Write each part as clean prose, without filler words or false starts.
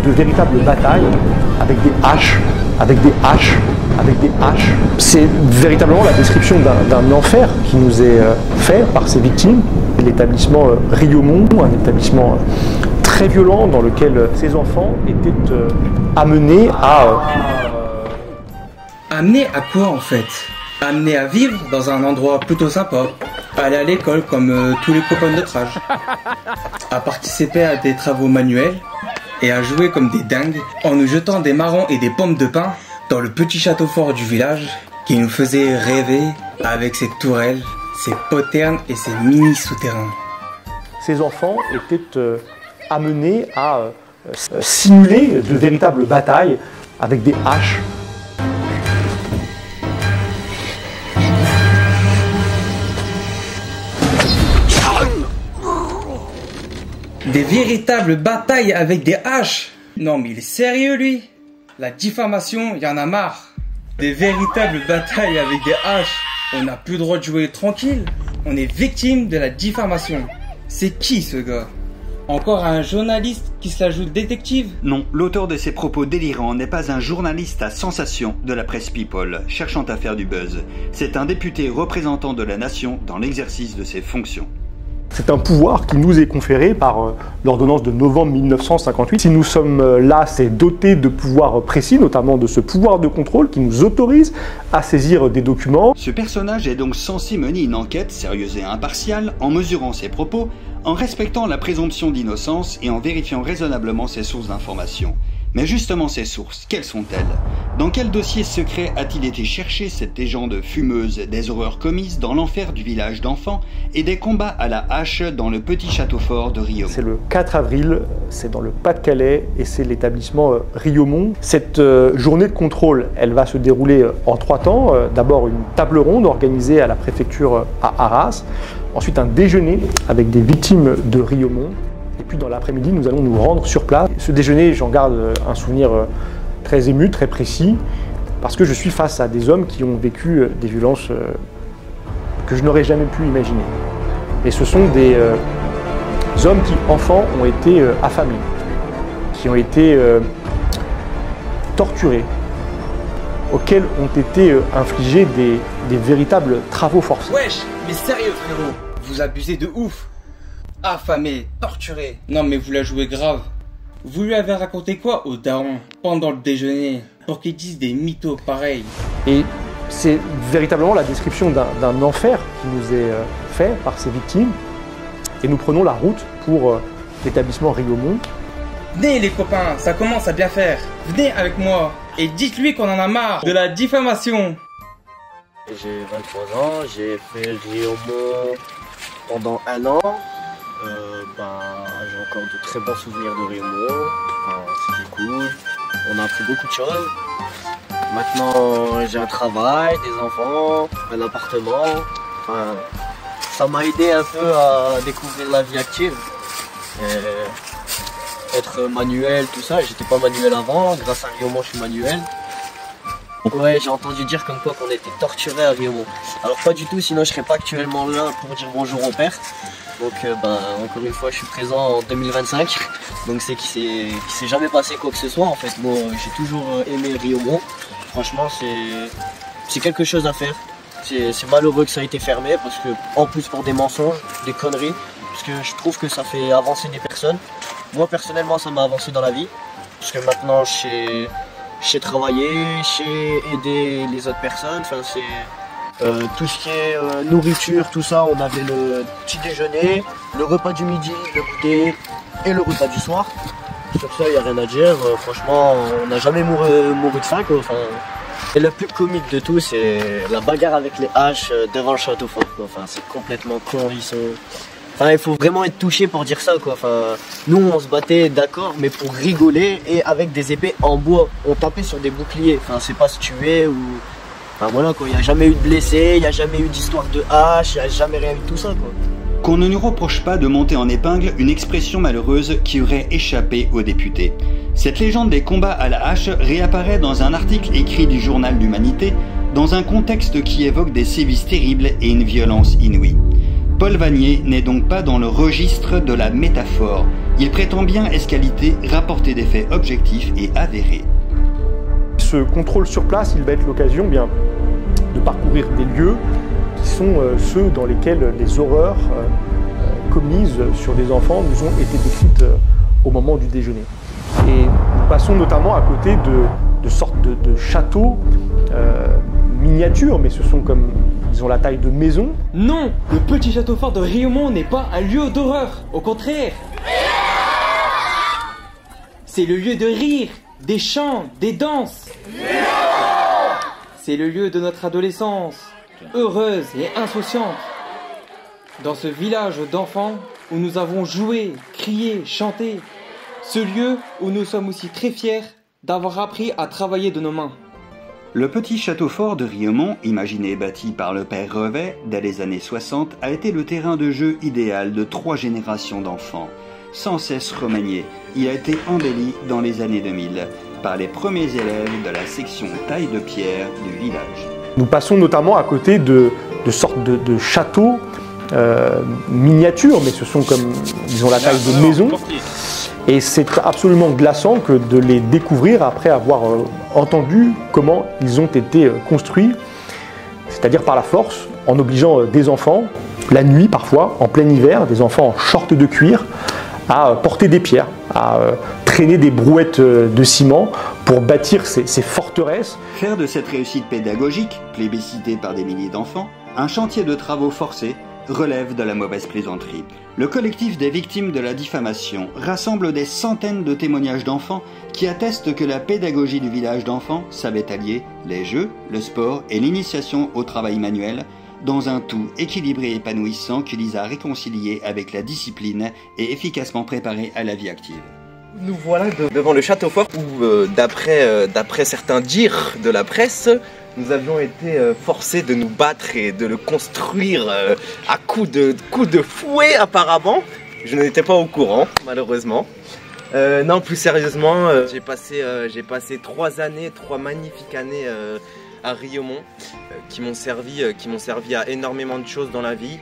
de véritables batailles avec des haches, avec des haches, avec des haches. C'est véritablement la description d'un enfer qui nous est fait par ces victimes. L'établissement Riomont, un établissement très violent dans lequel ces enfants étaient amenés à... Amenés à quoi en fait? Amenés à vivre dans un endroit plutôt sympa, à aller à l'école comme tous les copains de notre âge, à participer à des travaux manuels et à jouer comme des dingues en nous jetant des marrons et des pommes de pin dans le petit château fort du village qui nous faisait rêver avec ses tourelles, ses poternes et ses mini-souterrains. Ces enfants étaient amenés à simuler de véritables batailles avec des haches. Des véritables batailles avec des haches? Non mais il est sérieux lui? La diffamation, il y en a marre. Des véritables batailles avec des haches? On n'a plus le droit de jouer tranquille. On est victime de la diffamation. C'est qui ce gars? Encore un journaliste qui se la joue détective? Non, l'auteur de ces propos délirants n'est pas un journaliste à sensation de la presse people, cherchant à faire du buzz. C'est un député représentant de la nation dans l'exercice de ses fonctions. C'est un pouvoir qui nous est conféré par l'ordonnance de novembre 1958. Si nous sommes là, c'est doté de pouvoirs précis, notamment de ce pouvoir de contrôle qui nous autorise à saisir des documents. Ce personnage est donc censé mener une enquête sérieuse et impartiale en mesurant ses propos, en respectant la présomption d'innocence et en vérifiant raisonnablement ses sources d'information. Mais justement ces sources, quelles sont-elles? Dans quel dossier secret a-t-il été cherché cette légende fumeuse des horreurs commises dans l'enfer du village d'enfants et des combats à la hache dans le petit château fort de Riomont? C'est le 4 avril, c'est dans le Pas-de-Calais et c'est l'établissement Riomont. Cette journée de contrôle, elle va se dérouler en 3 temps. D'abord une table ronde organisée à la préfecture à Arras, ensuite un déjeuner avec des victimes de Riomont. Et puis dans l'après-midi, nous allons nous rendre sur place. Ce déjeuner, j'en garde un souvenir très ému, très précis, parce que je suis face à des hommes qui ont vécu des violences que je n'aurais jamais pu imaginer. Et ce sont des hommes qui, enfants, ont été affamés, qui ont été torturés, auxquels ont été infligés des véritables travaux forcés. Wesh, mais sérieux frérot, vous abusez de ouf. Affamé, torturé. Non mais vous la jouez grave. Vous lui avez raconté quoi au daron pendant le déjeuner pour qu'il dise des mythos pareils? Et c'est véritablement la description d'un enfer qui nous est fait par ces victimes. Et nous prenons la route pour l'établissement Riomont. Venez les copains, ça commence à bien faire. Venez avec moi et dites-lui qu'on en a marre de la diffamation. J'ai 23 ans, j'ai fait Riomont pendant 1 an. J'ai encore de très bons souvenirs de Riomont. C'était cool. On a appris beaucoup de choses. Maintenant, j'ai un travail, des enfants, un appartement. Ça m'a aidé un peu à découvrir la vie active. Être manuel, tout ça. J'étais pas manuel avant. Grâce à Riomont, je suis manuel. Ouais, j'ai entendu dire comme quoi qu'on était torturé à Riomont. Alors pas du tout, sinon je serais pas actuellement là pour dire bonjour au père. Donc encore une fois je suis présent en 2025. Donc c'est qu'il s'est jamais passé quoi que ce soit en fait. Moi j'ai toujours aimé Riomont. Franchement c'est quelque chose à faire. C'est malheureux que ça a été fermé parce que en plus pour des mensonges, des conneries. Parce que je trouve que ça fait avancer des personnes. Moi personnellement ça m'a avancé dans la vie. Parce que maintenant je sais travailler, je sais aider les autres personnes. Enfin c'est tout ce qui est nourriture, tout ça, on avait le petit déjeuner, le repas du midi, le goûter et le repas du soir. Sur ça, il n'y a rien à dire. Franchement, on n'a jamais mouru de faim. Quoi. Enfin, et le plus comique de tout, c'est la bagarre avec les haches devant le château fort. Enfin, c'est complètement con. Enfin, il faut vraiment être touché pour dire ça. Quoi. Enfin, nous, on se battait, d'accord, mais pour rigoler et avec des épées en bois. On tapait sur des boucliers. Enfin, c'est pas se tuer ou... Enfin voilà quoi, il n'y a jamais eu de blessés, il n'y a jamais eu d'histoire de hache, il n'y a jamais rien eu de tout ça quoi. Qu'on ne nous reproche pas de monter en épingle une expression malheureuse qui aurait échappé aux députés. Cette légende des combats à la hache réapparaît dans un article écrit du journal l'Humanité, dans un contexte qui évoque des sévices terribles et une violence inouïe. Paul Vanier n'est donc pas dans le registre de la métaphore. Il prétend bien escalité rapporter des faits objectifs et avérés. Ce contrôle sur place, il va être l'occasion de parcourir des lieux qui sont ceux dans lesquels les horreurs commises sur des enfants nous ont été décrites au moment du déjeuner. Et nous passons notamment à côté de sortes de châteaux miniatures, mais ce sont comme, ils ont la taille de maisons. Non, le petit château fort de Riaumont n'est pas un lieu d'horreur, au contraire. C'est le lieu de rire, des chants, des danses. C'est le lieu de notre adolescence, heureuse et insouciante. Dans ce village d'enfants où nous avons joué, crié, chanté. Ce lieu où nous sommes aussi très fiers d'avoir appris à travailler de nos mains. Le petit château fort de Riaumont, imaginé et bâti par le père Revet dès les années 60, a été le terrain de jeu idéal de 3 générations d'enfants. Sans cesse remanié, il a été embelli dans les années 2000 par les premiers élèves de la section taille de pierre du village. Nous passons notamment à côté de sortes de châteaux miniatures, mais ce sont comme, ils ont la taille de maisons. Et c'est absolument glaçant que de les découvrir après avoir entendu comment ils ont été construits, c'est-à-dire par la force, en obligeant des enfants, la nuit parfois, en plein hiver, des enfants en short de cuir, à porter des pierres, à traîner des brouettes de ciment pour bâtir ces forteresses. Faire de cette réussite pédagogique, plébiscitée par des milliers d'enfants, un chantier de travaux forcés, relève de la mauvaise plaisanterie. Le collectif des victimes de la diffamation rassemble des centaines de témoignages d'enfants qui attestent que la pédagogie du village d'enfants savait allier les jeux, le sport et l'initiation au travail manuel dans un tout équilibré et épanouissant qui les a réconciliés avec la discipline et efficacement préparés à la vie active. Nous voilà devant le château fort où, d'après certains dires de la presse, nous avions été forcés de nous battre et de le construire à coups de fouet apparemment. Je n'étais pas au courant, malheureusement. Non, plus sérieusement, j'ai passé 3 magnifiques années à Riaumont qui m'ont servi à énormément de choses dans la vie.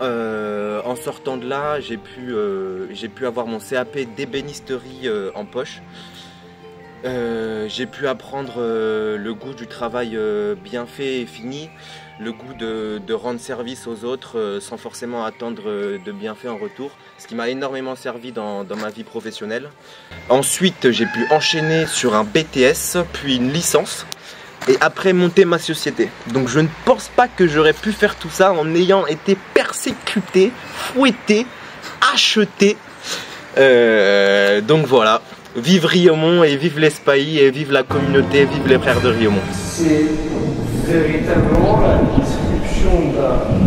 En sortant de là, j'ai pu avoir mon CAP d'ébénisterie en poche. J'ai pu apprendre le goût du travail bien fait et fini, le goût de rendre service aux autres sans forcément attendre de bienfaits en retour, ce qui m'a énormément servi dans ma vie professionnelle. Ensuite, j'ai pu enchaîner sur un BTS, puis une licence, et après monter ma société. Donc je ne pense pas que j'aurais pu faire tout ça en ayant été persécuté, fouetté, acheté. Donc voilà. Vive Riaumont et vive l'Espaï et vive la communauté, vive les frères de Riaumont. C'est véritablement la description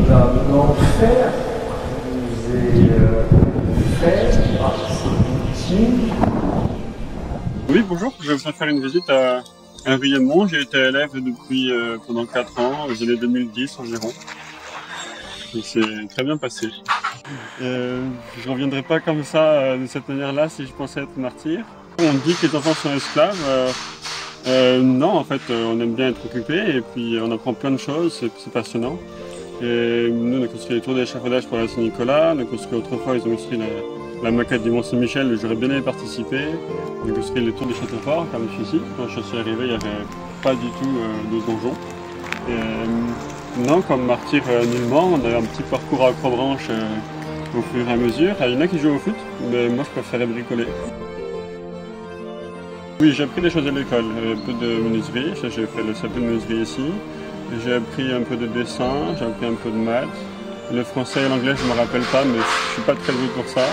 d'un enfer qui nous est fait par ces victimes. Oui, bonjour, je voudrais faire une visite à Riaumont. J'ai été élève depuis pendant 4 ans, aux années 2010 environ. Et c'est très bien passé. Je ne reviendrai pas comme ça, de cette manière-là, si je pensais être martyr. On dit que les enfants sont esclaves. Non, en fait, on aime bien être occupé et puis on apprend plein de choses, c'est passionnant. Et nous, on a construit les tours d'échafaudage pour la Saint-Nicolas. On a construit autrefois, ils ont construit la maquette du Mont-Saint-Michel, j'aurais bien aimé participer. On a construit les tours des châteaux forts, comme ici. Quand je suis arrivé, il n'y avait pas du tout de donjon. Non, comme martyr nullement, on a un petit parcours à accrobranche au fur et à mesure. Il y en a qui jouent au foot, mais moi je préférais bricoler. Oui, j'ai appris des choses à l'école, un peu de menuiserie, j'ai fait le CAP de menuiserie ici. J'ai appris un peu de dessin, j'ai appris un peu de maths. Le français et l'anglais, je ne me rappelle pas, mais je ne suis pas très doué pour ça.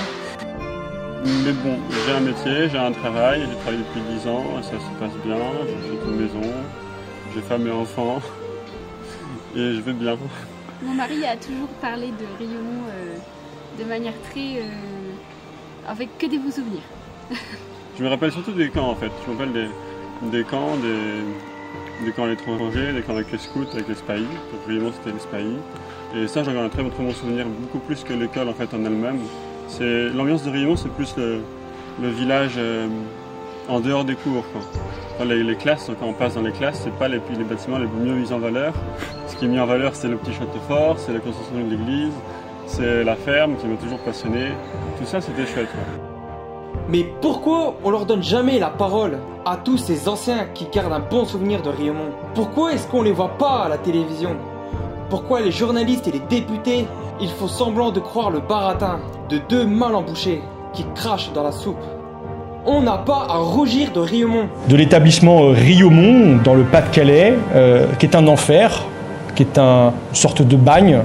Mais bon, j'ai un métier, j'ai un travail, j'ai travaillé depuis 10 ans, et ça se passe bien, j'ai une maison, j'ai femme et enfants. Et je vais bien. Mon mari a toujours parlé de Riaumont de manière très... avec que des beaux souvenirs. Je me rappelle surtout des camps en fait. Je me rappelle des camps, des camps à l'étranger, des camps avec les scouts, avec les Spahi. Donc Riaumont c'était les Spahi. Et ça j'en ai un très bon souvenir, beaucoup plus que l'école en fait en elle-même. L'ambiance de Riaumont c'est plus le village en dehors des cours, quoi. Enfin, les classes, quand on passe dans les classes, c'est pas les bâtiments les mieux mis en valeur. Ce qui est mis en valeur, c'est le petit château fort, c'est la construction de l'église, C'est la ferme qui m'a toujours passionné. Tout ça, c'était chouette. Ouais. Mais pourquoi on leur donne jamais la parole à tous ces anciens qui gardent un bon souvenir de Riomont? Pourquoi est-ce qu'on les voit pas à la télévision? Pourquoi les journalistes et les députés, ils font semblant de croire le baratin de deux mal embouchés qui crachent dans la soupe? On n'a pas à rougir de Riomont. De l'établissement Riomont, dans le Pas-de-Calais, qui est un enfer, qui est une sorte de bagne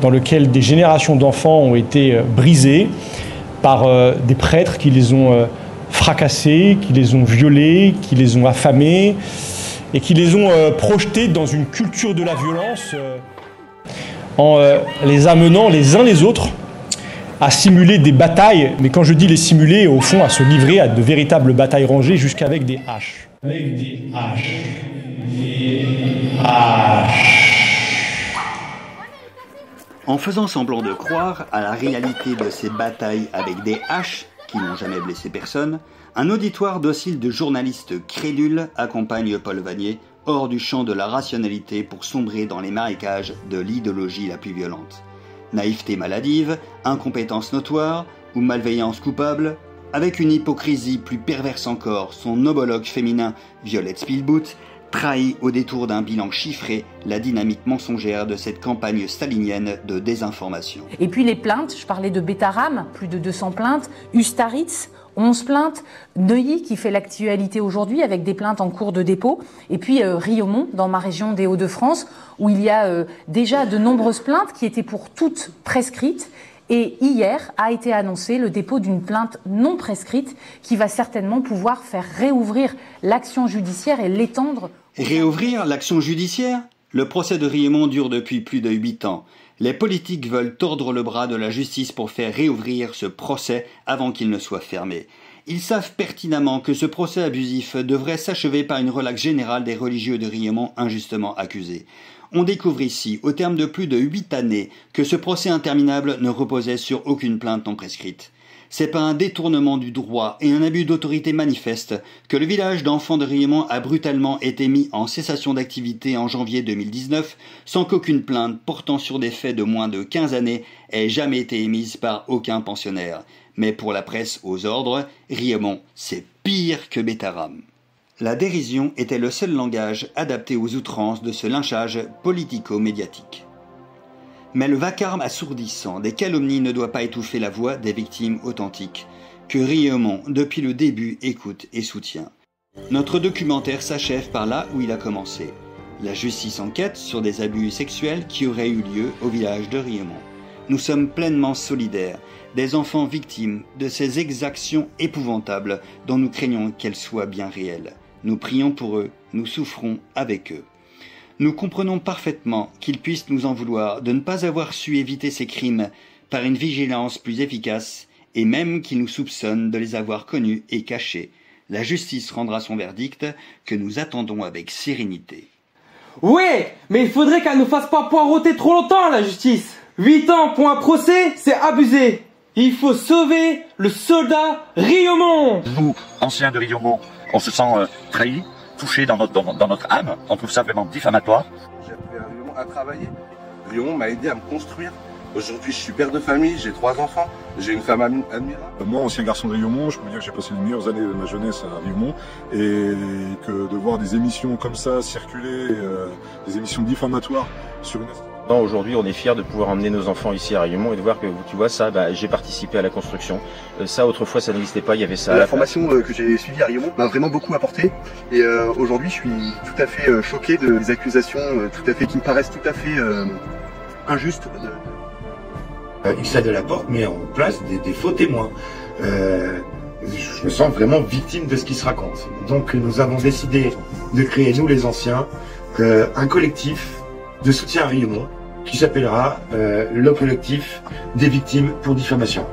dans lequel des générations d'enfants ont été brisés par des prêtres qui les ont fracassés, qui les ont violés, qui les ont affamés et qui les ont projetés dans une culture de la violence en les amenant les uns les autres à simuler des batailles, mais quand je dis les simuler, au fond à se livrer à de véritables batailles rangées jusqu'avec des haches. Avec des haches. Des haches. En faisant semblant de croire à la réalité de ces batailles avec des haches, qui n'ont jamais blessé personne, un auditoire docile de journalistes crédules accompagne Paul Vanier hors du champ de la rationalité pour sombrer dans les marécages de l'idéologie la plus violente. Naïveté maladive, incompétence notoire ou malveillance coupable, avec une hypocrisie plus perverse encore, son homologue féminin Violette Spielbout trahit au détour d'un bilan chiffré la dynamique mensongère de cette campagne stalinienne de désinformation. Et puis les plaintes, je parlais de Betaram, plus de 200 plaintes, Ustaritz, 11 plaintes, Neuilly qui fait l'actualité aujourd'hui avec des plaintes en cours de dépôt, et puis Riomont dans ma région des Hauts-de-France où il y a déjà de nombreuses plaintes qui étaient pour toutes prescrites. Et hier a été annoncé le dépôt d'une plainte non prescrite qui va certainement pouvoir faire réouvrir l'action judiciaire et l'étendre. Réouvrir l'action judiciaire? Le procès de Riomont dure depuis plus de 8 ans. Les politiques veulent tordre le bras de la justice pour faire réouvrir ce procès avant qu'il ne soit fermé. Ils savent pertinemment que ce procès abusif devrait s'achever par une relaxe générale des religieux de Riomont injustement accusés. On découvre ici, au terme de plus de 8 années, que ce procès interminable ne reposait sur aucune plainte non prescrite. C'est par un détournement du droit et un abus d'autorité manifeste que le village d'enfants de Riomont a brutalement été mis en cessation d'activité en janvier 2019 sans qu'aucune plainte portant sur des faits de moins de 15 années ait jamais été émise par aucun pensionnaire. Mais pour la presse aux ordres, Riomont, c'est pire que Betaram. La dérision était le seul langage adapté aux outrances de ce lynchage politico-médiatique. Mais le vacarme assourdissant des calomnies ne doit pas étouffer la voix des victimes authentiques, que Riomont, depuis le début, écoute et soutient. Notre documentaire s'achève par là où il a commencé. La justice enquête sur des abus sexuels qui auraient eu lieu au village de Riomont. Nous sommes pleinement solidaires des enfants victimes de ces exactions épouvantables dont nous craignons qu'elles soient bien réelles. Nous prions pour eux, nous souffrons avec eux. Nous comprenons parfaitement qu'ils puissent nous en vouloir de ne pas avoir su éviter ces crimes par une vigilance plus efficace et même qu'ils nous soupçonnent de les avoir connus et cachés. La justice rendra son verdict que nous attendons avec sérénité. Ouais, mais il faudrait qu'elle ne fasse pas poireauter trop longtemps la justice. 8 ans pour un procès, c'est abusé. Il faut sauver le soldat Riomont. Nous, anciens de Riomont, on se sent trahis, touchés dans notre âme. On trouve ça vraiment diffamatoire. J'ai appris à Riomont à travailler. Riomont m'a aidé à me construire. Aujourd'hui, je suis père de famille, j'ai 3 enfants, j'ai une femme admirable. Moi, ancien garçon de Riomont, je peux dire que j'ai passé les meilleures années de ma jeunesse à Riomont et que de voir des émissions comme ça circuler, des émissions diffamatoires sur une... Aujourd'hui, on est fiers de pouvoir emmener nos enfants ici à Riomont et de voir que, tu vois, ça, j'ai participé à la construction. Ça, autrefois, ça n'existait pas, il y avait ça. La formation que j'ai suivie à Riomont m'a vraiment beaucoup apporté. Et aujourd'hui, je suis tout à fait choqué des accusations qui me paraissent tout à fait injustes. Issa Delaporte met en place des faux témoins. Je me sens vraiment victime de ce qui se raconte. Donc, nous avons décidé de créer, nous les anciens, un collectif de soutien à Riomont qui s'appellera le collectif des victimes pour diffamation.